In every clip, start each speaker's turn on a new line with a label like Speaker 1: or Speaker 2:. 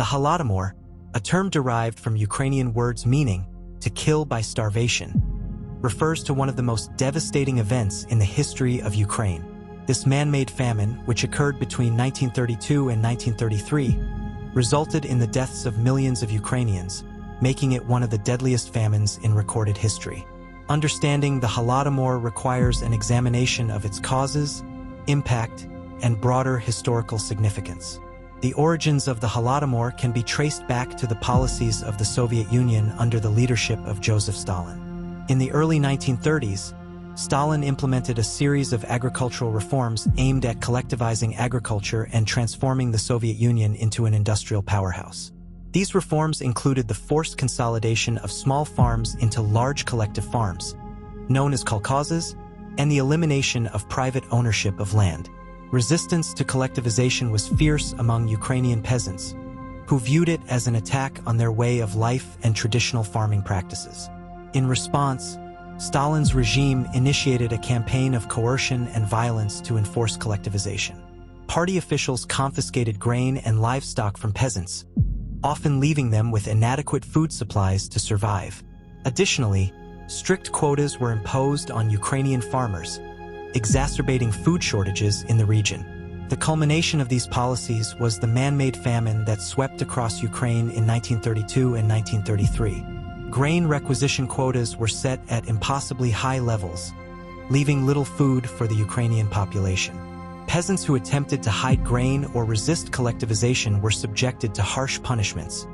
Speaker 1: The Holodomor, a term derived from Ukrainian words meaning to kill by starvation, refers to one of the most devastating events in the history of Ukraine. This man-made famine, which occurred between 1932 and 1933, resulted in the deaths of millions of Ukrainians, making it one of the deadliest famines in recorded history. Understanding the Holodomor requires an examination of its causes, impact, and broader historical significance. The origins of the Holodomor can be traced back to the policies of the Soviet Union under the leadership of Joseph Stalin. In the early 1930s, Stalin implemented a series of agricultural reforms aimed at collectivizing agriculture and transforming the Soviet Union into an industrial powerhouse. These reforms included the forced consolidation of small farms into large collective farms, known as kolkhozes, and the elimination of private ownership of land. Resistance to collectivization was fierce among Ukrainian peasants, who viewed it as an attack on their way of life and traditional farming practices. In response, Stalin's regime initiated a campaign of coercion and violence to enforce collectivization. Party officials confiscated grain and livestock from peasants, often leaving them with inadequate food supplies to survive. Additionally, strict quotas were imposed on Ukrainian farmers, exacerbating food shortages in the region. The culmination of these policies was the man-made famine that swept across Ukraine in 1932 and 1933. Grain requisition quotas were set at impossibly high levels, leaving little food for the Ukrainian population. Peasants who attempted to hide grain or resist collectivization were subjected to harsh punishments,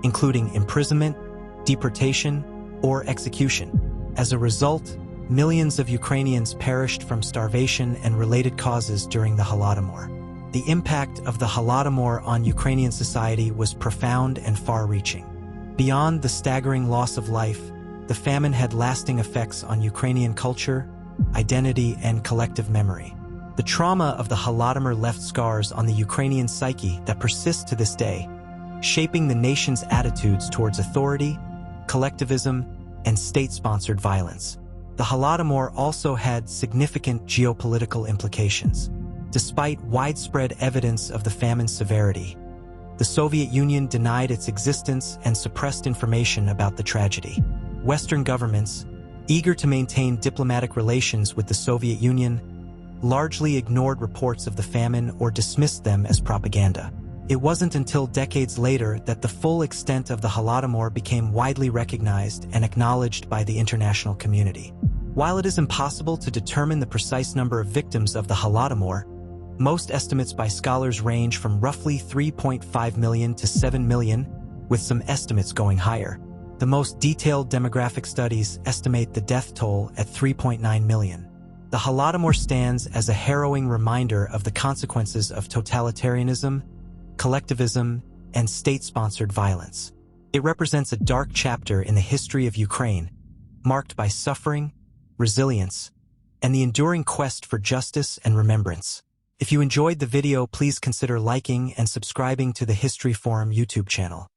Speaker 1: including imprisonment, deportation, or execution. As a result, millions of Ukrainians perished from starvation and related causes during the Holodomor. The impact of the Holodomor on Ukrainian society was profound and far-reaching. Beyond the staggering loss of life, the famine had lasting effects on Ukrainian culture, identity, and collective memory. The trauma of the Holodomor left scars on the Ukrainian psyche that persist to this day, shaping the nation's attitudes towards authority, collectivism, and state-sponsored violence. The Holodomor also had significant geopolitical implications. Despite widespread evidence of the famine's severity, the Soviet Union denied its existence and suppressed information about the tragedy. Western governments, eager to maintain diplomatic relations with the Soviet Union, largely ignored reports of the famine or dismissed them as propaganda. It wasn't until decades later that the full extent of the Holodomor became widely recognized and acknowledged by the international community. While it is impossible to determine the precise number of victims of the Holodomor, most estimates by scholars range from roughly 3.5 million to 7 million, with some estimates going higher. The most detailed demographic studies estimate the death toll at 3.9 million. The Holodomor stands as a harrowing reminder of the consequences of totalitarianism, collectivism, and state-sponsored violence. It represents a dark chapter in the history of Ukraine, marked by suffering, resilience, and the enduring quest for justice and remembrance. If you enjoyed the video, please consider liking and subscribing to the History Forum YouTube channel.